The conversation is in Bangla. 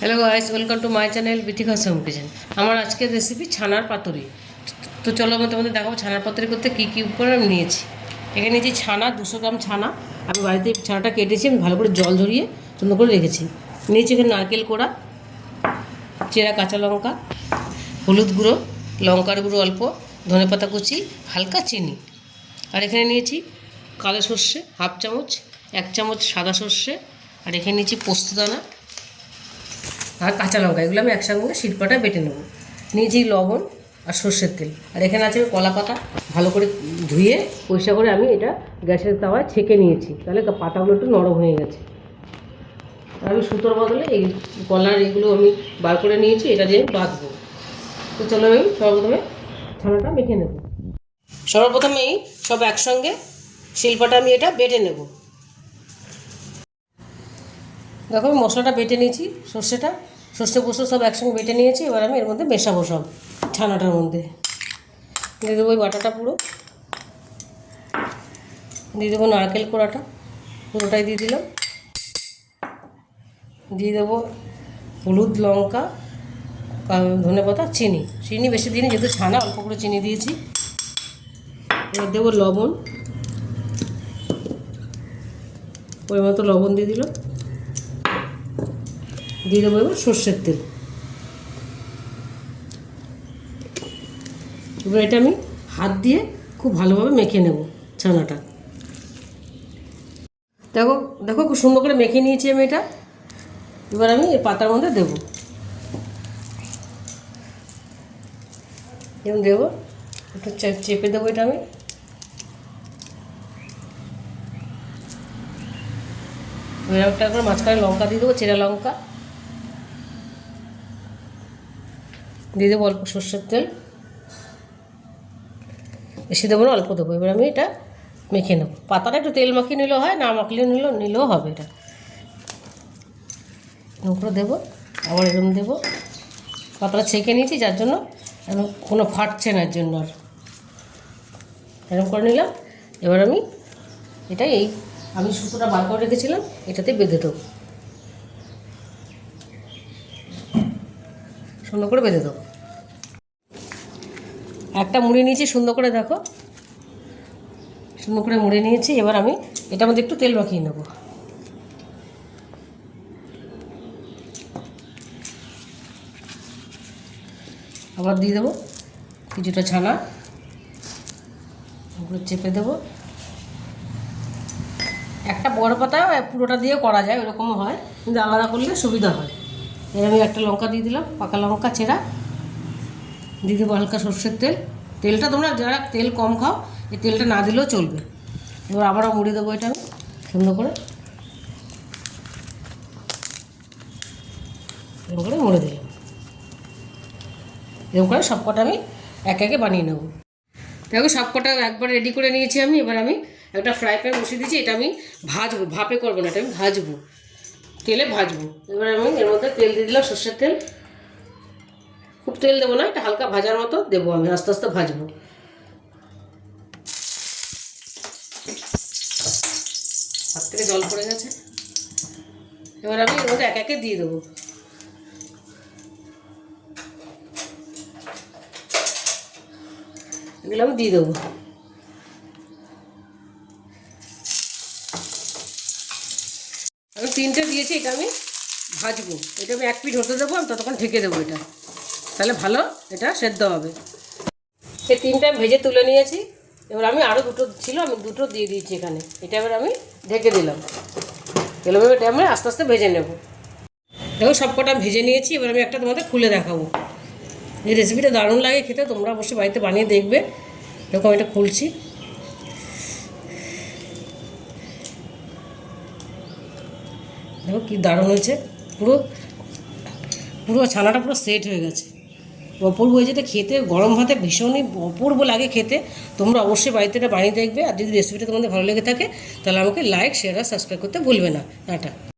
Hello guys, welcome to my channel Bithika's home kitchen. আমার আজকের রেসিপি ছানার পাতুরি। তো চলো আমি তোমাদের দেখাবো ছানার পাতুরি করতে কী কী উপকরণ নিয়েছি। এখানে নিয়েছি ছানা, 200 গ্রাম ছানা। আমি বাড়িতে ছানাটা কেটেছি, আমি ভালো করে জল ঝরিয়ে সুন্দর করে রেখেছি। নিয়েছি এখানে নারকেল কোড়া, চেরা কাঁচা লঙ্কা, হলুদ গুঁড়ো, লঙ্কার গুঁড়ো অল্প, ধনেপাতা কুচি, হালকা চিনি। আর এখানে নিয়েছি কালো সর্ষে হাফ চামচ, 1 চামচ সাদা সর্ষে, আর এখানে নিয়েছি পোস্তদানা আর কাঁচা লঙ্কা। এগুলো আমি একসঙ্গে শিলপাটায় বেটে নেব। নিয়েছি লবণ আর সর্ষের তেল। আর এখানে আছে কলা পাতা, ভালো করে ধুয়ে পরিষ্কার করে আমি এটা গ্যাসের তাওয়ায় ছেঁকে নিয়েছি, তাহলে পাতাগুলো একটু নরম হয়ে গেছে। আর আমি সুতোর বদলে এই কলার এগুলো আমি বার করে নিয়েছি, এটা দিয়ে আমি বাঁধবো। তো চলো আমি সর্বপ্রথমে ছানাটা মেখে নেব। সর্বপ্রথমেই সব একসঙ্গে শিলপাটা আমি এটা বেটে নেব। দেখো আমি মশলাটা বেটে নিয়েছি, সর্ষে পোস্ত সব একসঙ্গে বেটে নিয়েছি। এবার আমি এর মধ্যে মেশাবো সব ছানাটার মধ্যে। দিয়ে দেবো ওই বাটাটা পুরো, দিয়ে দেবো নারকেল কোড়াটা পুরোটাই দিয়ে দিলাম। দিয়ে দেবো হলুদ, লঙ্কা, ধনেপাতা, চিনি বেশি দিইনি যেহেতু ছানা, অল্প করে চিনি দিয়েছি। এবার দেবো লবণ, ওই মতো লবণ দিয়ে দিলাম। দিয়ে দেবো এবার সর্ষের তেল। এবার এটা আমি হাত দিয়ে খুব ভালোভাবে মেখে নেব ছানাটা। দেখো দেখো খুব সুন্দর করে মেখে নিয়েছি আমি এটা। এবার আমি এই পাতার মধ্যে দেবো, এবং দেবো একটু চেপে দেবো এটা আমি। এবার একটা করে মাঝখানে লঙ্কা দিয়ে দেবো, চেরা লঙ্কা দিয়ে দেবো, অল্প সর্ষের তেল, বেশি দেবো না, অল্প দেবো। এবার আমি এটা মেখে নেব। পাতাটা একটু তেল মাখিয়ে নিলেও হয়, না মাখলে নিলেও হবে। এটা এরকম করে দেবো, আবার এরকম দেবো। পাতাটা ছেঁকে নিয়েছি যার জন্য এখন কোনো ফাটছে না, এর জন্য আর এরকম করে নিলাম। এবার আমি এটা আমি সুতোটা বার করে রেখেছিলাম, এটাতে বেঁধে দেবো, সুন্দর করে বেঁধে দেবো। একটা মুড়ে নিয়েছি সুন্দর করে, দেখো সুন্দর করে মুড়ে নিয়েছি। এবার আমি এটার মধ্যে একটু তেল মাখিয়ে নেব। আবার দিয়ে দেবো কিছুটা ছানা, চেপে দেবো। একটা বড় পাতা পুরোটা দিয়ে করা যায়, ওরকমও হয়, কিন্তু আলাদা করলে সুবিধা হয়। এবার আমি একটা লঙ্কা দিয়ে দিলাম, পাকা লঙ্কা চেরা, দিয়ে দেবো হালকা সর্ষের তেল। তেলটা তোমরা যারা তেল কম খাও এই তেলটা না দিলেও চলবে। এবার আবারও মুড়ে দেবো এটা আমি সুন্দর করে, এরকম করে মুড়ে দিলাম। এরকম করে সব কটা আমি একে একে বানিয়ে নেব। দেখো সব কটা একবার রেডি করে নিয়েছি আমি। এবার আমি একটা ফ্রাই প্যান বসিয়ে দিয়েছি, এটা আমি ভাজবো, ভাপে করবো না, এটা আমি ভাজবো, তেলে ভাজবো। এবার আমি এর মধ্যে তেল দিয়ে দিলাম, সর্ষের তেল। খুব তেল দেবো না, এটা হালকা ভাজার মতো দেবো, আমি আস্তে আস্তে ভাজবো। হাত থেকে জল পড়ে গেছে। এবার আমি এর মধ্যে একে একে দিয়ে দেবো। এগুলো আমি দিয়ে দেবো। আমি 3টে দিয়েছি, এটা আমি ভাজবো। এটা আমি 1 পিঠ হতে দেবো, আমি ততক্ষণ ঢেকে দেবো এটা, তাহলে ভালো এটা সেদ্ধ হবে। এই 3টে আমি ভেজে তুলে নিয়েছি। এবার আমি আরও 2টো ছিল, আমি 2টো দিয়ে দিয়েছি এখানে। এটা এবার আমি ঢেকে দিলাম। এবার এটা আমি আস্তে আস্তে ভেজে নেব। দেখো সব কটা ভেজে নিয়েছি। এবার আমি একটা তোমাদের খুলে দেখাবো। এই রেসিপিটা দারুণ লাগে খেতে, তোমরা অবশ্যই বাড়িতে বানিয়ে দেখবে। এরকম এটা খুলছি, দেখো কি দারুণ হয়েছে। পুরো পুরো ছানাটা পুরো সেট হয়ে গেছে, অপূর্ব হয়েছে। এটা খেতে গরম ভাতে ভীষণই অপূর্ব লাগে খেতে। তোমরা অবশ্যই বাড়িতে এটা বানিয়ে দেখবে। আর যদি রেসিপিটা তোমাদের ভালো লেগে থাকে তাহলে আমাকে লাইক, শেয়ার আর সাবস্ক্রাইব করতে ভুলবে না। টাটা।